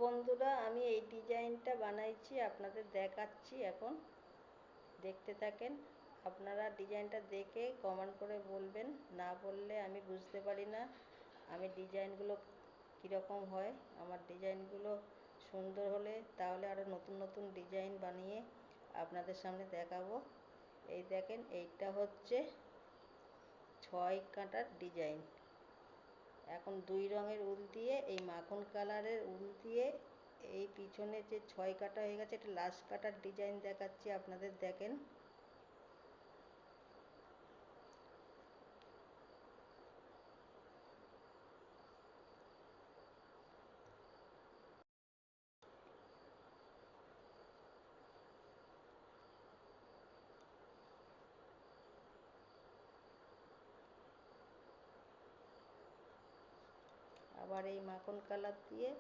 বন্ধুরা, আমি এই ডিজাইনটা বানাইছি, আপনাদের দেখাচ্ছি। এখন দেখতে থাকেন। আপনারা ডিজাইনটা দেখে কমেন্ট করে বলবেন, না বললে আমি বুঝতে পারি না আমি ডিজাইনগুলো কীরকম হয়। আমার ডিজাইনগুলো সুন্দর হলে তাহলে আরও নতুন নতুন ডিজাইন বানিয়ে আপনাদের সামনে দেখাবো। এই দেখেন, এইটা হচ্ছে 6 কাঁটার ডিজাইন। এখন 2 রঙের উল দিয়ে, এই মাখন কালারের উল দিয়ে এই পিছনে যে 6 কাটা হয়ে গেছে, এটা লাস্ট কাটার ডিজাইন দেখাচ্ছি আপনাদের। দেখেন, আবার এই মাখন কালার দিয়ে